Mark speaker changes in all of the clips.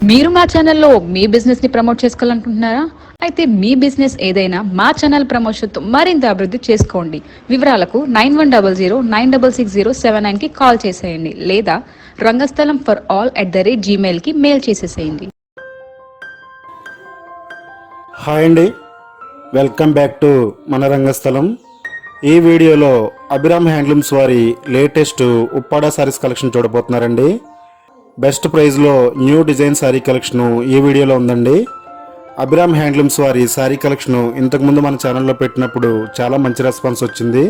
Speaker 1: మీరు మా ఛానల్లో మీ బిజినెస్ ని ప్రమోట్ చేసుకోవాలనుకుంటున్నారా? అయితే మీ బిజినెస్ ఏదైనా మా ఛానల్ ప్రమోషన్తో మరింత అభివృద్ధి చేసుకోండి. వివరాలకు 9100 966079 కి కాల్ చేసేయండి లేదా రంగస్థలం ఫర్ ఆల్ @gmail కి మెయిల్ చేసేసేయండి.
Speaker 2: హాయ్ అండి, వెల్కమ్ బ్యాక్ టు మన రంగస్థలం. ఈ వీడియోలో అభిరామ్ హ్యాండ్లూమ్స్ వారి లేటెస్ట్ ఉప్పాడ సారీస్ కలెక్షన్ చూడబోతున్నారండి. బెస్ట్ ప్రైస్లో న్యూ డిజైన్ శారీ కలెక్షన్ ఈ వీడియోలో ఉందండి. అభిరామ్ హ్యాండ్లూమ్స్ వారి శారీ కలెక్షన్ ఇంతకుముందు మన ఛానల్లో పెట్టినప్పుడు చాలా మంచి రెస్పాన్స్ వచ్చింది.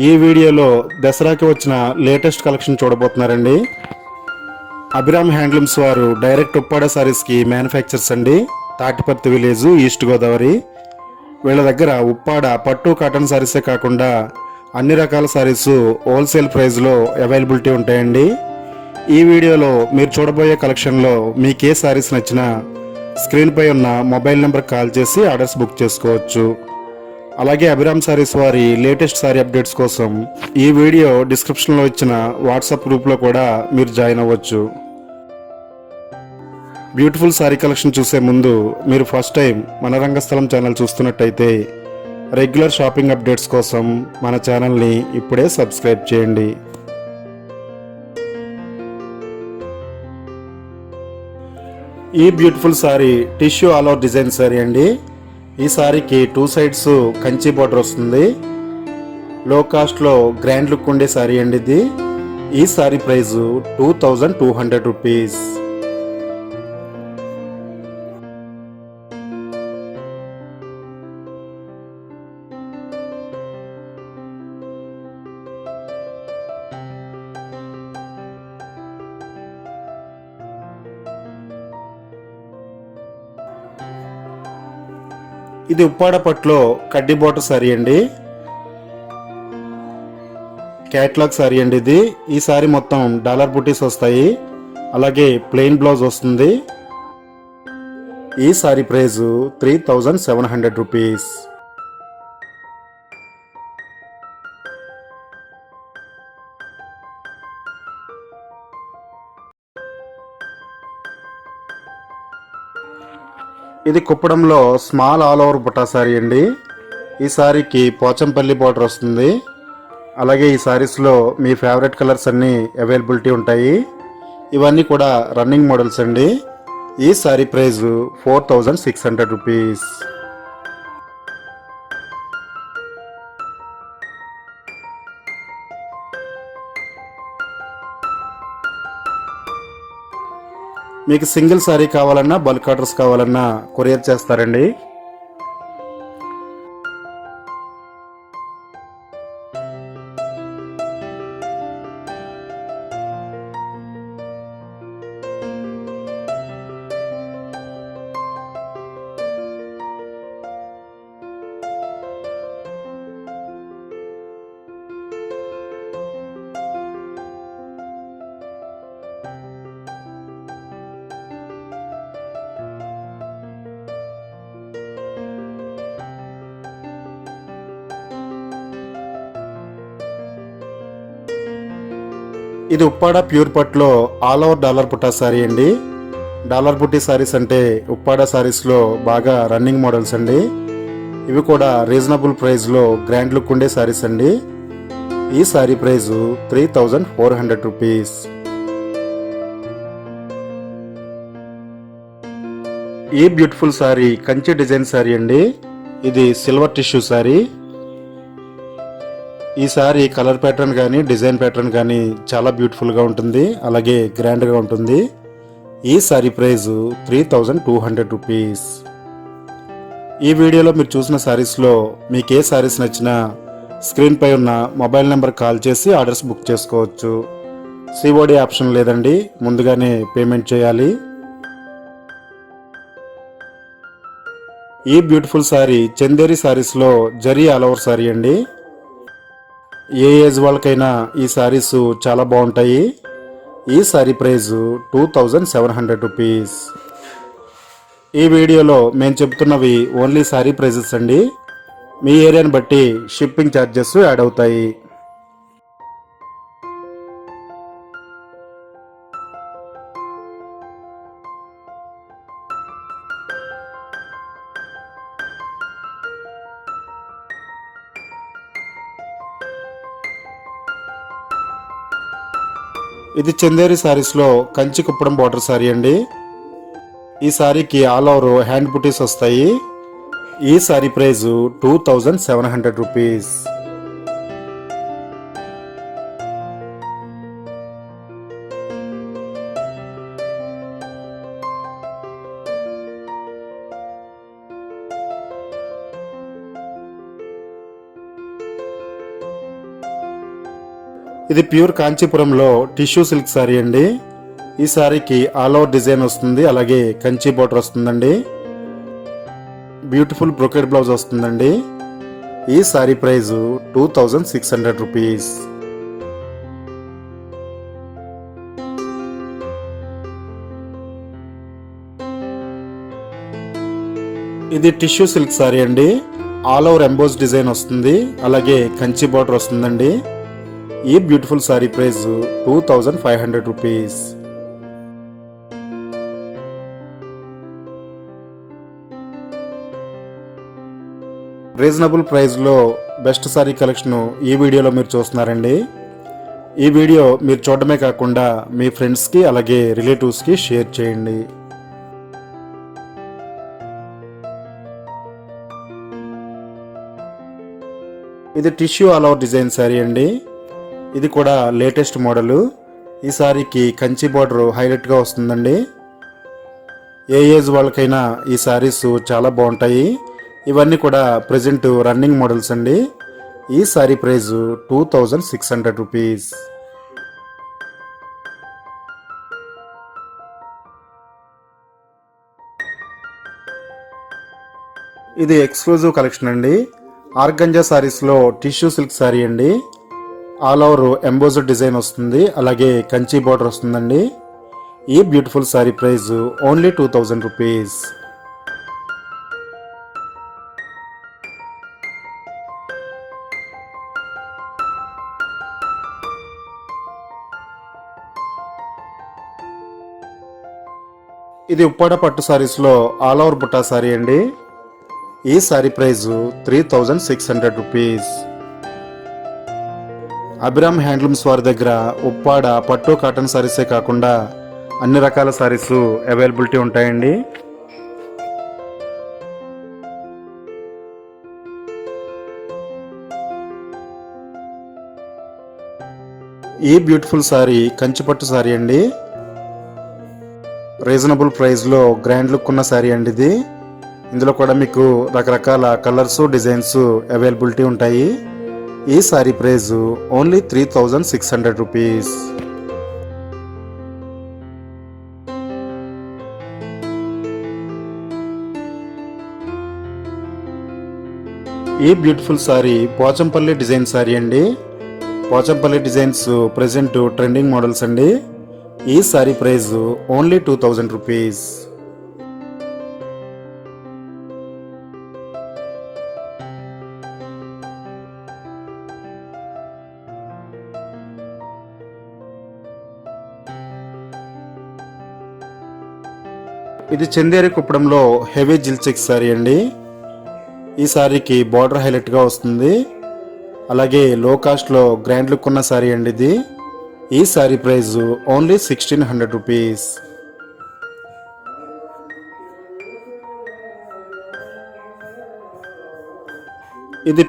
Speaker 2: ఈ వీడియోలో దసరాకి వచ్చిన లేటెస్ట్ కలెక్షన్ చూడబోతున్నారండి. అభిరామ్ హ్యాండ్లూమ్స్ వారు డైరెక్ట్ ఉప్పాడ సారీస్కి మ్యానుఫ్యాక్చర్స్ అండి. Tatiparthi village, east Godavari. వీళ్ళ దగ్గర ఉప్పాడ పట్టు కాటన్ సారీసే కాకుండా అన్ని రకాల సారీస్ హోల్సేల్ ప్రైస్లో అవైలబిలిటీ ఉంటాయండి. ఈ వీడియోలో మీరు చూడబోయే కలెక్షన్లో మీకు ఏ సారీస్ నచ్చినా స్క్రీన్పై ఉన్న మొబైల్ నెంబర్కి కాల్ చేసి ఆర్డర్స్ బుక్ చేసుకోవచ్చు. అలాగే అభిరామ్ సారీస్ వారి లేటెస్ట్ సారీ అప్డేట్స్ కోసం ఈ వీడియో డిస్క్రిప్షన్లో ఇచ్చిన వాట్సాప్ గ్రూప్లో కూడా మీరు జాయిన్ అవ్వచ్చు. బ్యూటిఫుల్ సారీ కలెక్షన్ చూసే ముందు మీరు ఫస్ట్ టైం మన రంగస్థలం ఛానల్ చూస్తున్నట్టయితే రెగ్యులర్ షాపింగ్ అప్డేట్స్ కోసం మన ఛానల్ని ఇప్పుడే సబ్స్క్రైబ్ చేయండి. ఈ beautiful sorry tissue all over design sari అండి. ఈ సారీకి 2 సైడ్స్ కంచి బార్డర్ వస్తుంది. లో కాస్ట్లో గ్రాండ్ లుక్ ఉండే సారీ అండి ఇది. ఈ సారీ ప్రైస్ 2200 రూపీస్. ఇది ఉప్పాడ పట్లో కడ్డీ బాటర్ సారీ అండి. క్యాట్లాగ్ సారీ అండి ఇది. ఈ సారీ మొత్తం డాలర్ బుటీస్ వస్తాయి. అలాగే ప్లెయిన్ బ్లౌజ్ వస్తుంది. ఈ సారీ ప్రైస్ 3700 రూపీస్. ఇది కుప్పడంలో small all over buta sari అండి. ఈ సారీకి పోచంపల్లి బార్డర్ వస్తుంది. అలాగే ఈ సారీస్లో మీ ఫేవరెట్ కలర్స్ అన్నీ అవైలబిలిటీ ఉంటాయి. ఇవన్నీ కూడా రన్నింగ్ మోడల్స్ అండి. ఈ సారీ ప్రైస్ 4600 రూపీస్. మీకు సింగిల్ సారీ కావాలన్నా బల్క్ ఆర్డర్స్ కావాలన్నా కొరియర్ చేస్తారండి. ఇది ఉప్పాడ ప్యూర్ పట్లో all over dollar butta sari అండి. డాలర్ బుట్టి సారీస్ అంటే ఉప్పాడ సారీస్లో బాగా రన్నింగ్ మోడల్స్ అండి. ఇవి కూడా రీజనబుల్ ప్రైస్లో గ్రాండ్ లుక్ ఉండే సారీస్ అండి. ఈ సారీ ప్రైస్ 3400 రూపీస్. ఈ beautiful sorry Kanchi design sari అండి. ఇది సిల్వర్ టిష్యూ సారీ. ఈ సారీ కలర్ ప్యాటర్న్ కానీ డిజైన్ ప్యాటర్న్ కానీ చాలా బ్యూటిఫుల్గా ఉంటుంది. అలాగే గ్రాండ్గా ఉంటుంది. ఈ సారీ ప్రైస్ 3200 రూపీస్. ఈ వీడియోలో మీరు చూసిన సారీస్లో మీకు ఏ సారీస్ నచ్చినా స్క్రీన్పై ఉన్న మొబైల్ నెంబర్ కాల్ చేసి ఆర్డర్స్ బుక్ చేసుకోవచ్చు. సిఓడి ఆప్షన్ లేదండి, ముందుగానే పేమెంట్ చేయాలి. ఈ బ్యూటిఫుల్ సారీ చందేరి సారీస్లో జరీ ఆల్ ఓవర్ సారీ అండి. ఏ ఏజ్ వాళ్ళకైనా ఈ సారీస్ చాలా బాగుంటాయి. ఈ సారీ ప్రైస్ 2700 రూపీస్. ఈ వీడియోలో మేము చెప్తున్నవి ఓన్లీ సారీ ప్రైజెస్ అండి. మీ ఏరియాని బట్టి షిప్పింగ్ ఛార్జెస్ యాడ్ అవుతాయి. ఇది చందేరి సారీస్లో కంచి కుప్పడం బార్డర్ సారీ అండి. ఈ సారీకి ఆల్ ఓవర్ హ్యాండ్ బుటీస్ వస్తాయి. ఈ సారీ ప్రైస్ 2700 రూపీస్. ఇది ప్యూర్ కాంచీపురంలో టిష్యూ సిల్క్ సారీ అండి. ఈ సారీకి ఆల్ ఓవర్ డిజైన్ వస్తుంది, అలాగే కంచి బార్డర్ వస్తుందండి. బ్యూటిఫుల్ బ్రొకెట్ బ్లౌజ్ వస్తుందండి. ఈ సారీ ప్రైస్ 2600 రూపీస్. ఇది టిష్యూ సిల్క్ సారీ అండి. ఆల్ ఓవర్ ఎంబోస్ డిజైన్ వస్తుంది, అలాగే కంచి బార్డర్ వస్తుందండి. ఈ beautiful sorry price 2500 rupees. Reasonable ప్రైస్లో బెస్ట్ సారీ కలెక్షన్ ఈ వీడియోలో మీరు చూస్తున్నారండి. ఈ వీడియో మీరు చూడడమే కాకుండా మీ ఫ్రెండ్స్కి అలాగే రిలేటివ్స్కి షేర్ చేయండి. ఇది tissue all over design sari అండి. ఇది కూడా లేటెస్ట్ మోడల్. ఈ సారీకి కంచి బార్డర్ హైలైట్గా వస్తుందండి. ఏ ఏజ్ వాళ్ళకైనా ఈ సారీస్ చాలా బాగుంటాయి. ఇవన్నీ కూడా ప్రజెంట్ రన్నింగ్ మోడల్స్ అండి. ఈ సారీ ప్రైస్ 2600 రూపీస్. ఇది ఎక్స్క్లూజివ్ కలెక్షన్ అండి. ఆర్గంజా సారీస్లో టిష్యూ సిల్క్ సారీ అండి. ఆల్ ఓవర్ ఎంబోజ్డ్ డిజైన్ వస్తుంది, అలాగే కంచి బార్డర్ వస్తుందండి. ఈ beautiful sorry price only 2000 rupees. ఇది ఉప్పాడ పట్టు సారీస్లో ఆల్ ఓవర్ బుట్టా సారీ అండి. ఈ sari price 3600 rupees. Abhiram handlooms వారి దగ్గర ఉప్పాడ పట్టు కాటన్ సారీసే కాకుండా అన్ని రకాల సారీస్ అవైలబిలిటీ ఉంటాయండి. ఈ బ్యూటిఫుల్ సారీ కంచిపట్టు సారీ అండి. రీజనబుల్ ప్రైస్లో గ్రాండ్ లుక్ ఉన్న సారీ అండి ఇది. ఇందులో కూడా మీకు రకరకాల కలర్స్ డిజైన్స్ అవైలబిలిటీ ఉంటాయి. ఈ సారీ ప్రైస్ ఓన్లీ 3600 రూపీస్. ఈ బ్యూటిఫుల్ సారీ పోచంపల్లి డిజైన్ సారీ అండి. Pochampally designs present trending models అండి. ఈ సారీ ప్రైస్ ఓన్లీ 2000 రూపీస్. ఇది చందేరి కుప్పడంలో హెవీ జిల్చెక్ సారీ అండి. ఈ సారీకి బార్డర్ హైలైట్గా వస్తుంది, అలాగే లో కాస్ట్లో గ్రాండ్ లుక్ ఉన్న సారీ అండి ఇది. ఈ సారీ ప్రైస్ ఓన్లీ 1600 రూపీస్. ఇది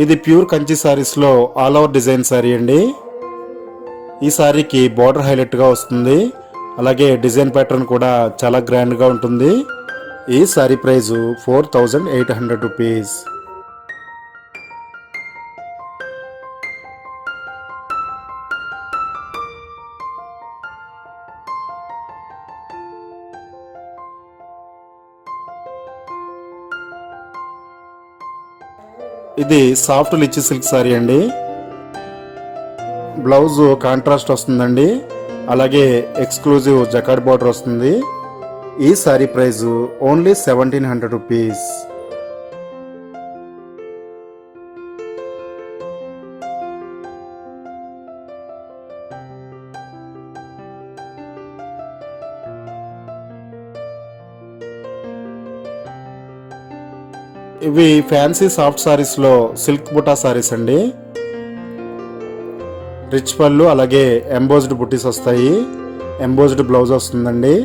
Speaker 2: ఇది ప్యూర్ కంచి సారీస్లో ఆల్ ఓవర్ డిజైన్ సారీ అండి. ఈ సారీకి బార్డర్ హైలైట్గా వస్తుంది, అలాగే డిజైన్ ప్యాటర్న్ కూడా చాలా గ్రాండ్గా ఉంటుంది. ఈ సారీ ప్రైస్ 4800 రూపీస్. ఇది సాఫ్ట్ లిచీ సిల్క్ సారీ అండి. బ్లౌజ్ కాంట్రాస్ట్ వస్తుందండి, అలాగే ఎక్స్క్లూజివ్ జకార్డ్ బార్డర్ వస్తుంది. ఈ సారీ ప్రైస్ ఓన్లీ 1700 రూపీస్. ఇవి ఫ్యాన్సీ సాఫ్ట్ సారీస్లో సిల్క్ బుటా సారీస్ అండి. రిచ్ పళ్ళు అలాగే ఎంబోజ్డ్ బుటీస్ వస్తాయి. ఎంబోజ్డ్ బ్లౌజ్ వస్తుందండి.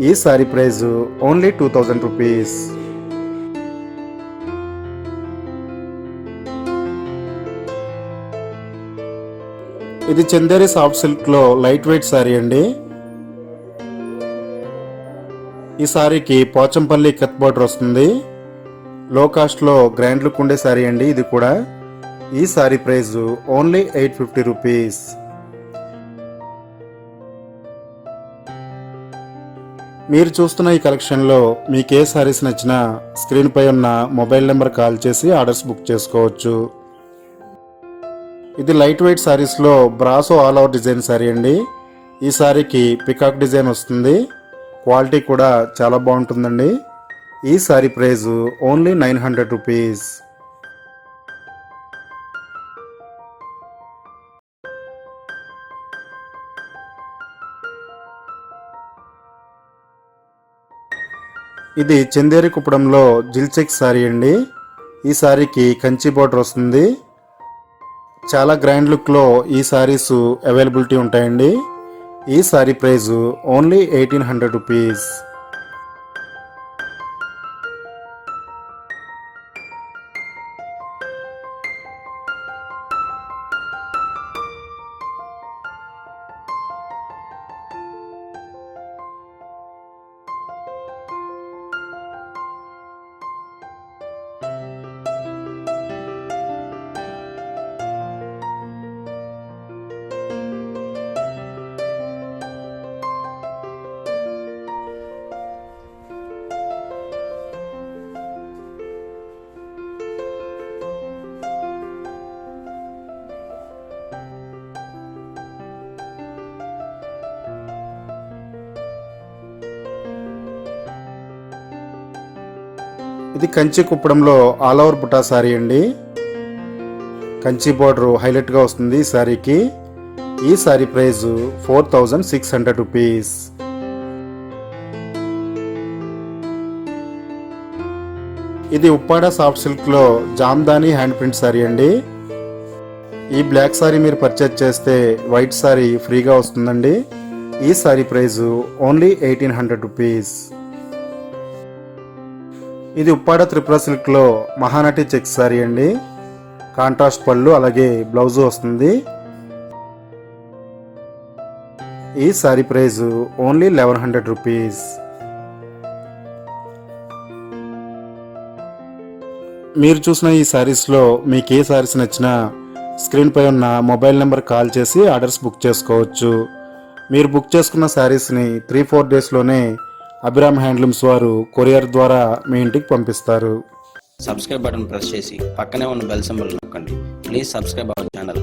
Speaker 2: ఈ సారీ ప్రైస్ ఓన్లీ 2000 రూపీస్. ఇది చందేరి సాఫ్ట్ సిల్క్లో లైట్ వెయిట్ సారీ అండి. ఈ సారీకి పోచంపల్లి కత్ బార్డర్ వస్తుంది. లో కాస్ట్లో గ్రాండ్ లుక్ ఉండే సారీ అండి ఇది కూడా. ఈ సారీ ప్రైస్ ఓన్లీ 850 రూపీస్. మీరు చూస్తున్న ఈ కలెక్షన్లో మీకు ఏ సారీస్ నచ్చినా స్క్రీన్ పై ఉన్న మొబైల్ నెంబర్ కాల్ చేసి ఆర్డర్స్ బుక్ చేసుకోవచ్చు. ఇది లైట్ వెయిట్ సారీస్లో brasso all over design sari అండి. ఈ సారీకి పికాక్ డిజైన్ వస్తుంది. క్వాలిటీ కూడా చాలా బాగుంటుందండి. ఈ సారీ ప్రైస్ ఓన్లీ 900 రూపీస్. ఇది చందేరి కుప్పడంలో జిల్ చెక్ సారీ అండి. ఈ సారీకి కంచి బోర్డర్ వస్తుంది. చాలా గ్రాండ్ లుక్లో ఈ సారీస్ అవైలబిలిటీ ఉంటాయండి. ఈ సారీ ప్రైస్ ఓన్లీ 1800 రూపీస్. ఇది కంచి కుప్పడంలో ఆల్ ఓవర్ బుటా సారీ అండి. కంచి బోర్డర్ హైలైట్గా వస్తుంది ఈ సారీకి. ఈ సారీ ప్రైస్ 4600 రూపీస్. ఇది ఉప్పాడ సాఫ్ట్ సిల్క్లో జామ్దాని హ్యాండ్ ప్రింట్ సారీ అండి. ఈ బ్లాక్ సారీ మీరు పర్చేజ్ చేస్తే వైట్ సారీ ఫ్రీగా వస్తుందండి. ఈ సారీ ప్రైస్ ఓన్లీ 1800 రూపీస్. ఇది ఉప్పాడ త్రిపుర సిల్క్లో మహానటి చెక్ సారీ అండి. కాంట్రాస్ట్ పళ్ళు అలాగే బ్లౌజ్ వస్తుంది. ఈ సారీ ప్రైస్ ఓన్లీ 1100 రూపీస్. మీరు చూసిన ఈ సారీస్లో మీకు ఏ సారీస్ నచ్చినా స్క్రీన్ పై ఉన్న మొబైల్ నెంబర్ కాల్ చేసి ఆర్డర్స్ బుక్ చేసుకోవచ్చు. మీరు బుక్ చేసుకున్న సారీస్ని 3-4 డేస్లోనే అభిరామ్ హ్యాండ్లూమ్స్ వారు కొరియర్ ద్వారా మీ ఇంటికి పంపిస్తారు.
Speaker 3: సబ్స్క్రైబ్ బటన్ ప్రెస్ చేసి పక్కనే ఉన్న బెల్ సింబల్ నొక్కండి. Please subscribe our channel.